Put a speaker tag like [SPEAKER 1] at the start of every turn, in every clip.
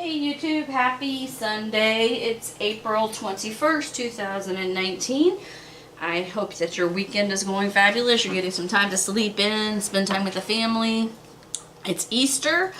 [SPEAKER 1] Hey YouTube, happy Sunday. It's April 21st, 2019. I hope that your weekend is going fabulous. You're getting some time to sleep in, spend time with the family. It's Easter,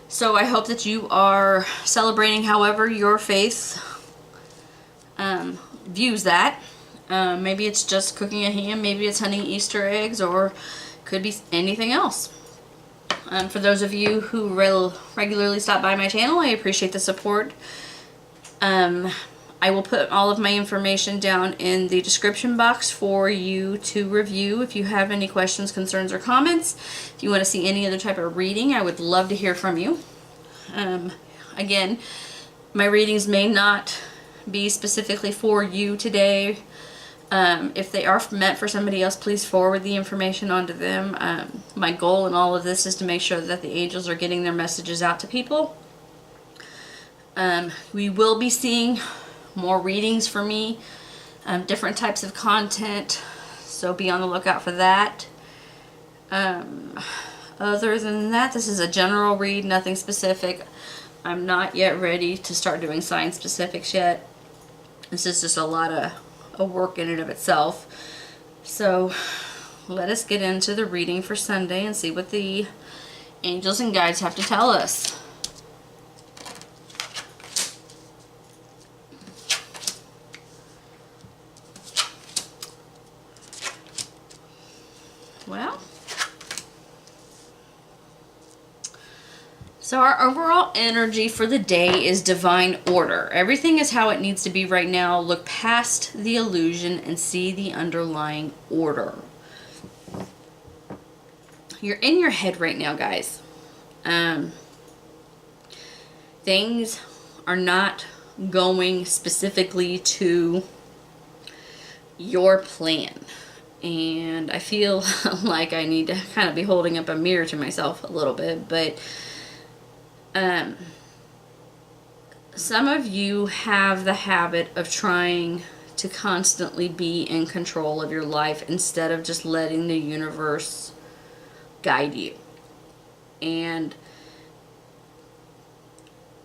[SPEAKER 1] so I hope that you are celebrating however your faith views that. Maybe it's just cooking a ham, maybe it's hunting Easter eggs, or could be anything else. For those of you who regularly stop by my channel, I appreciate the support. I will put all of my information down in the description box for you to review if you have any questions, concerns, or comments. If you want to see any other type of reading, I would love to hear from you. Again, my readings may not be specifically for you today. If they are meant for somebody else, please forward the information onto them. My goal in all of this is to make sure that the angels are getting their messages out to people. We will be seeing more readings for me, different types of content, so be on the lookout for that. Other than that, this is a general read, nothing specific. I'm not yet ready to start doing sign specifics yet. This is just a lot of work in and of itself. So let us get into the reading for Sunday and see what the angels and guides have to tell us. Well, so our overall energy for the day is divine order. Everything is how it needs to be right now. Look past the illusion and see the underlying order. You're in your head right now, guys. Things are not going specifically to your plan. And I feel like I need to kind of be holding up a mirror to myself a little bit, but some of you have the habit of trying to constantly be in control of your life instead of just letting the universe guide you. And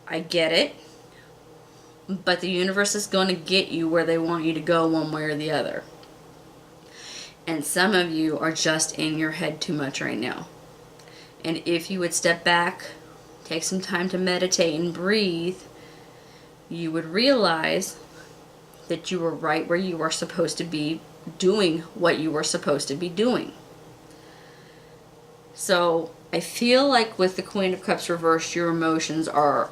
[SPEAKER 1] I get it, but the universe is going to get you where they want you to go one way or the other. And some of you are just in your head too much right now. And if you would step back, take some time to meditate and breathe, you would realize that you were right where you are supposed to be, doing what you were supposed to be doing. So I feel like with the Queen of Cups reversed, your emotions are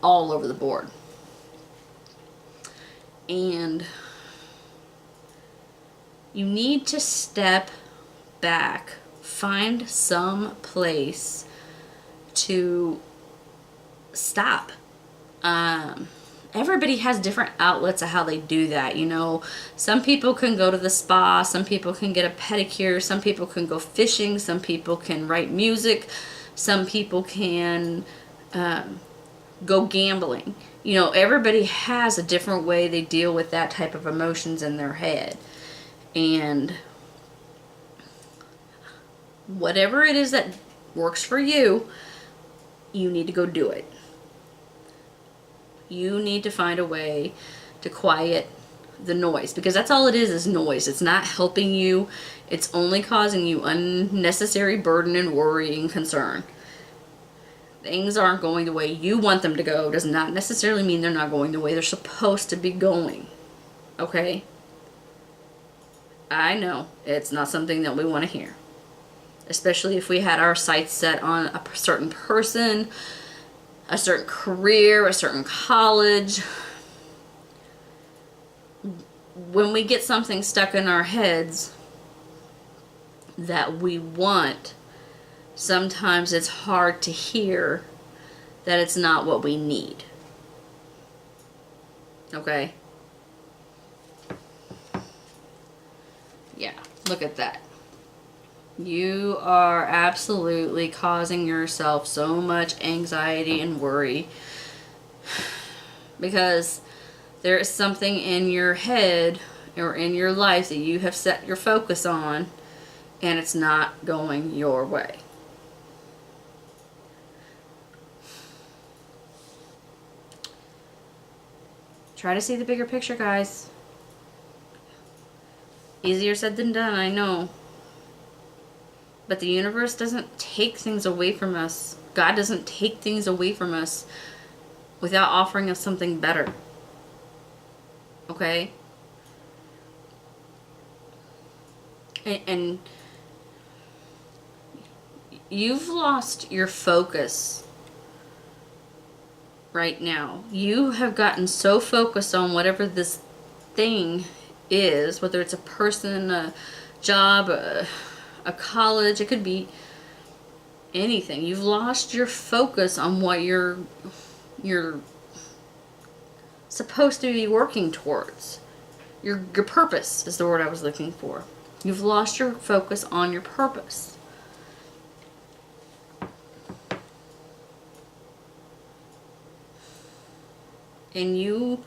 [SPEAKER 1] all over the board. And you need to step back, find some place to stop. Everybody has different outlets of how they do that. You know, some people can go to the spa, some people can get a pedicure, some people can go fishing, some people can write music, some people can go gambling. You know, everybody has a different way they deal with that type of emotions in their head. And whatever it is that works for you, you need to go do it. You need to find a way to quiet the noise, because that's all it is noise. It's not helping you. It's only causing you unnecessary burden and worry and concern. Things aren't going the way you want them to go. Does not necessarily mean they're not going the way they're supposed to be going. Okay? I know it's not something that we want to hear. Especially if we had our sights set on a certain person, a certain career, a certain college. When we get something stuck in our heads that we want, sometimes it's hard to hear that it's not what we need. Okay? Yeah, look at that. You are absolutely causing yourself so much anxiety and worry because there is something in your head or in your life that you have set your focus on, and it's not going your way. Try to see the bigger picture, guys. Easier said than done, I know. But the universe doesn't take things away from us. God doesn't take things away from us without offering us something better. Okay? And you've lost your focus right now. You have gotten so focused on whatever this thing is, whether it's a person, a job, a college, it could be anything. You've lost your focus on what you're supposed to be working towards. Your purpose is the word I was looking for. You've lost your focus on your purpose. And you,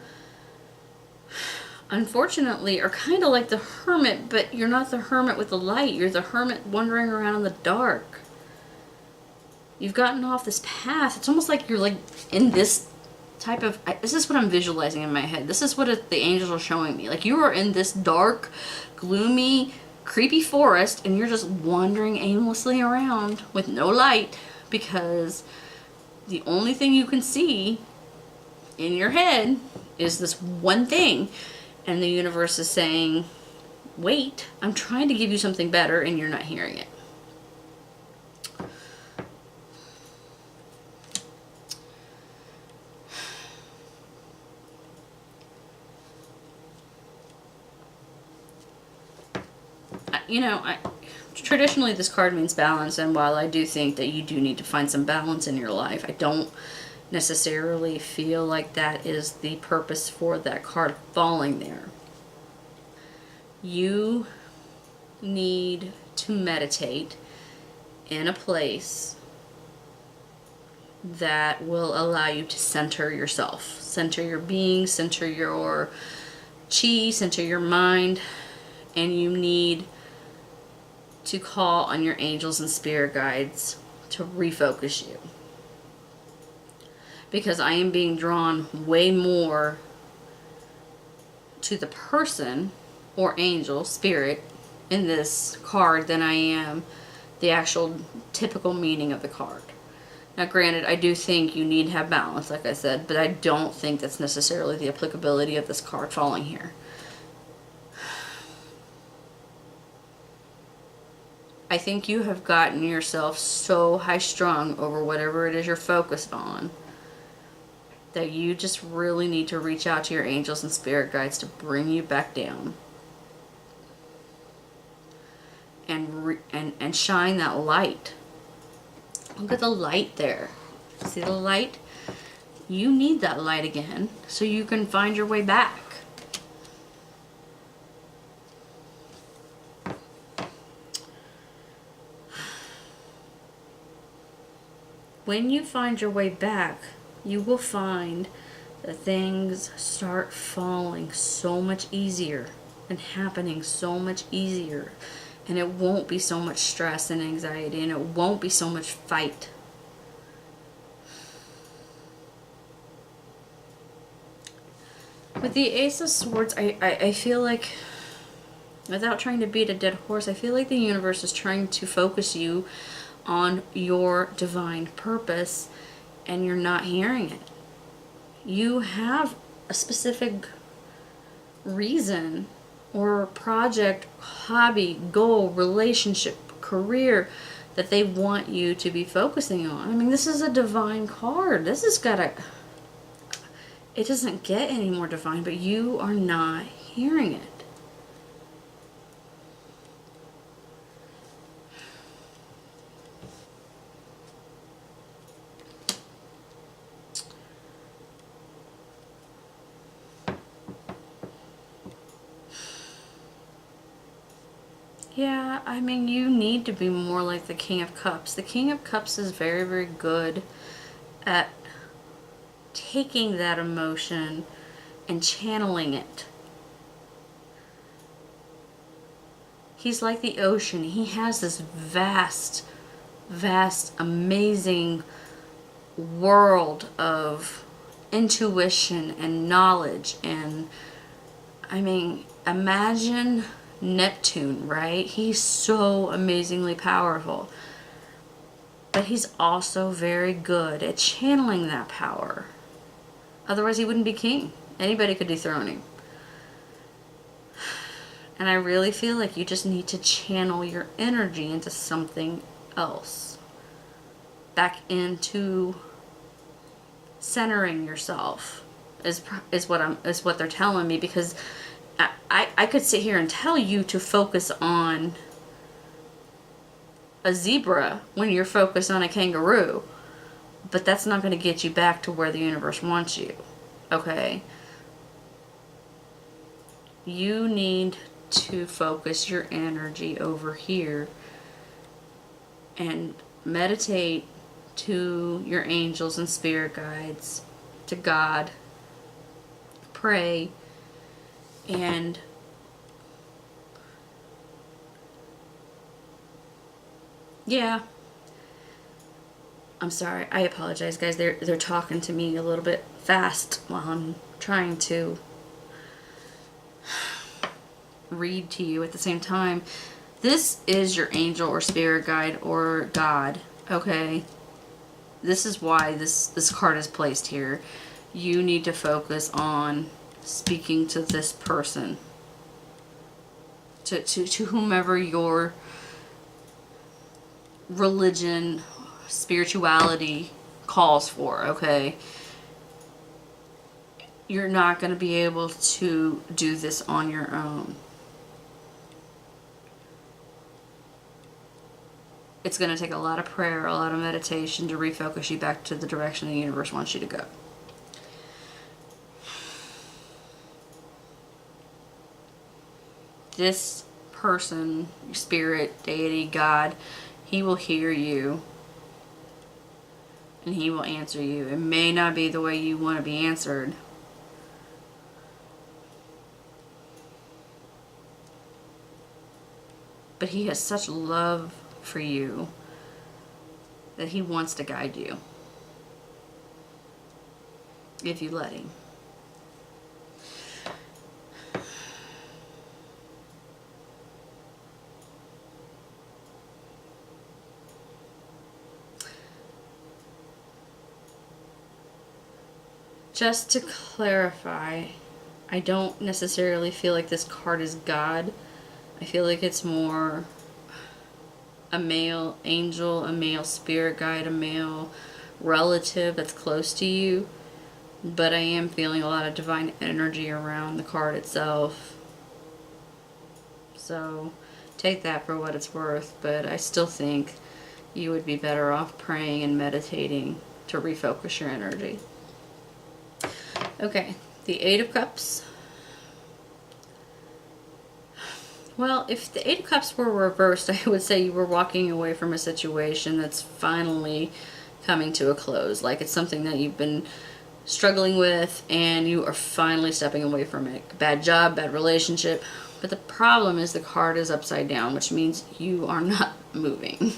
[SPEAKER 1] unfortunately, are kind of like the hermit, but you're not the hermit with the light. You're the hermit wandering around in the dark. You've gotten off this path. It's almost like you're like in this type of... This is what I'm visualizing in my head. This is what the angels are showing me. Like you are in this dark, gloomy, creepy forest, and you're just wandering aimlessly around with no light because the only thing you can see in your head is this one thing, and the universe is saying, wait, I'm trying to give you something better, and you're not hearing it. You know, traditionally this card means balance, and while I do think that you do need to find some balance in your life, I don't necessarily feel like that is the purpose for that card falling there. You need to meditate in a place that will allow you to center yourself, center your being, center your chi, center your mind, and you need to call on your angels and spirit guides to refocus you. Because I am being drawn way more to the person or angel, spirit, in this card than I am the actual typical meaning of the card. Now granted, I do think you need to have balance, like I said, but I don't think that's necessarily the applicability of this card falling here. I think you have gotten yourself so high-strung over whatever it is you're focused on that you just really need to reach out to your angels and spirit guides to bring you back down and shine that light. Look at the light there. See the light? You need that light again so you can find your way back. When you find your way back, you will find that things start falling so much easier and happening so much easier, and it won't be so much stress and anxiety, and it won't be so much fight. With the Ace of Swords, I feel like, without trying to beat a dead horse, I feel like the universe is trying to focus you on your divine purpose, and you're not hearing it. You have a specific reason or project, hobby, goal, relationship, career that they want you to be focusing on. I mean, this is a divine card. This has got a... It doesn't get any more divine, but you are not hearing it. Yeah, I mean, you need to be more like the King of Cups. The King of Cups is very, very good at taking that emotion and channeling it. He's like the ocean. He has this vast, vast, amazing world of intuition and knowledge. And I mean, imagine Neptune, right? He's so amazingly powerful, but he's also very good at channeling that power. Otherwise he wouldn't be king. Anybody could dethrone him. And I really feel like you just need to channel your energy into something else. Back into centering yourself is what they're telling me, because I could sit here and tell you to focus on a zebra when you're focused on a kangaroo, but that's not going to get you back to where the universe wants you. Okay? You need to focus your energy over here and meditate to your angels and spirit guides, to God, pray, and yeah, I'm sorry, I apologize guys, they're talking to me a little bit fast while I'm trying to read to you at the same time. This is your angel or spirit guide or God, okay? This is why this card is placed here. You need to focus on speaking to this person, to whomever your religion, spirituality calls for, okay? You're not going to be able to do this on your own. It's going to take a lot of prayer, a lot of meditation to refocus you back to the direction the universe wants you to go. This person, spirit, deity, God, he will hear you and he will answer you. It may not be the way you want to be answered, but he has such love for you that he wants to guide you if you let him. Just to clarify, I don't necessarily feel like this card is God. I feel like it's more a male angel, a male spirit guide, a male relative that's close to you. But I am feeling a lot of divine energy around the card itself. So take that for what it's worth. But I still think you would be better off praying and meditating to refocus your energy. Okay, the Eight of Cups. Well, if the Eight of Cups were reversed, I would say you were walking away from a situation that's finally coming to a close. Like it's something that you've been struggling with and you are finally stepping away from it. Bad job, bad relationship. But the problem is the card is upside down, which means you are not moving.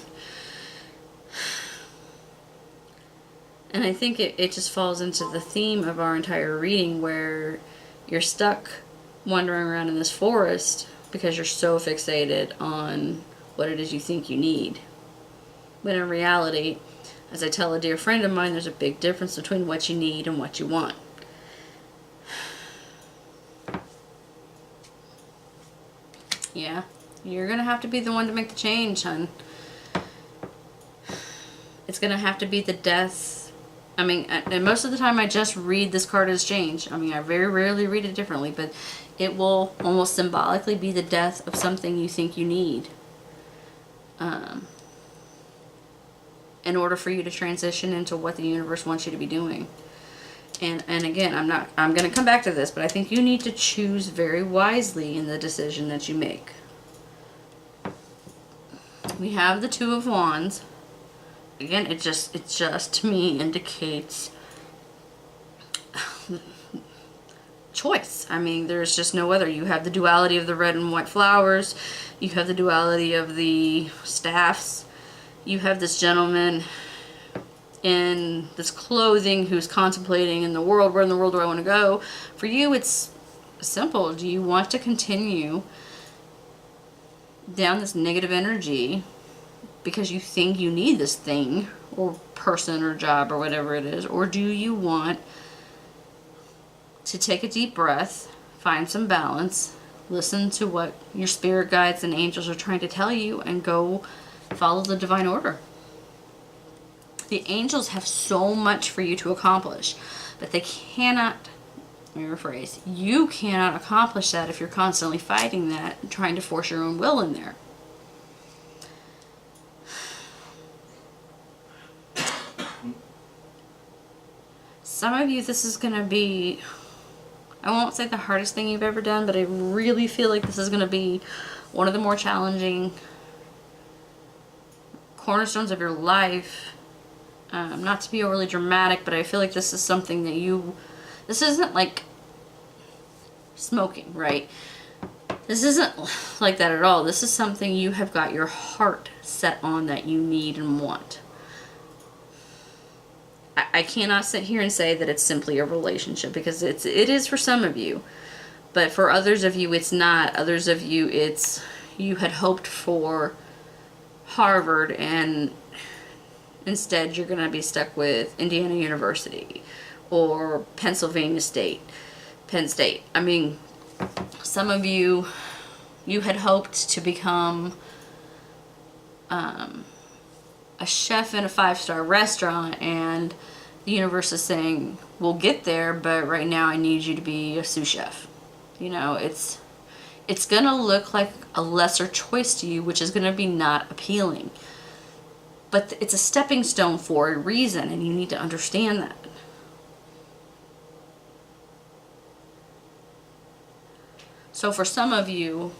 [SPEAKER 1] And I think it just falls into the theme of our entire reading where you're stuck wandering around in this forest because you're so fixated on what it is you think you need. But in reality, as I tell a dear friend of mine, there's a big difference between what you need and what you want. Yeah, you're going to have to be the one to make the change, hon. It's going to have to be the death. I mean, and most of the time I just read this card as change. I mean, I very rarely read it differently, but it will almost symbolically be the death of something you think you need. In order for you to transition into what the universe wants you to be doing. And again, I'm going to come back to this, but I think you need to choose very wisely in the decision that you make. We have the Two of Wands. Again, it just to me indicates choice. I mean, there's just no other. You have the duality of the red and white flowers. You have the duality of the staffs. You have this gentleman in this clothing, who's contemplating in the world, where in the world do I want to go? For you, it's simple. Do you want to continue down this negative energy because you think you need this thing or person or job or whatever it is? Or do you want to take a deep breath, find some balance, listen to what your spirit guides and angels are trying to tell you, and go follow the divine order? The angels have so much for you to accomplish, but they cannot, let me rephrase, you cannot accomplish that if you're constantly fighting that and trying to force your own will in there. Some of you, this is going to be, I won't say the hardest thing you've ever done, but I really feel like this is going to be one of the more challenging cornerstones of your life. Not to be overly dramatic, but I feel like this is something that this isn't like smoking, right? This isn't like that at all. This is something you have got your heart set on that you need and want. I cannot sit here and say that it's simply a relationship, because it is for some of you, but for others of you it's not. Others of you, it's, you had hoped for Harvard and instead you're going to be stuck with Indiana University or Pennsylvania State, Penn State. I mean, some of you, you had hoped to become a chef in a 5-star restaurant, and the universe is saying, we'll get there, but right now I need you to be a sous chef. You know, it's going to look like a lesser choice to you, which is going to be not appealing. But it's a stepping stone for a reason, and you need to understand that. So for some of you,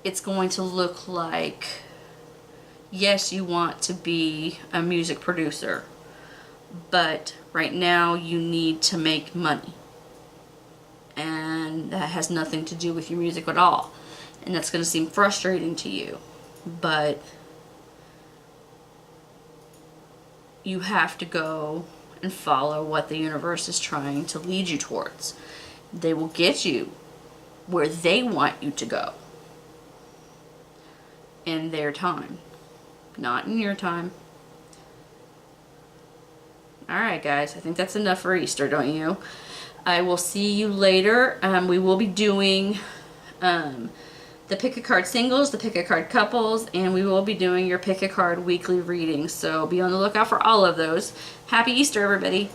[SPEAKER 1] it's going to look like, yes, you want to be a music producer, but right now you need to make money. And that has nothing to do with your music at all. And that's going to seem frustrating to you. But you have to go and follow what the universe is trying to lead you towards. They will get you where they want you to go in their time, not in your time. Alright guys, I think that's enough for Easter, don't you? I will see you later. We will be doing the pick a card singles, the pick a card couples, and we will be doing your pick a card weekly readings. So be on the lookout for all of those. Happy Easter, everybody.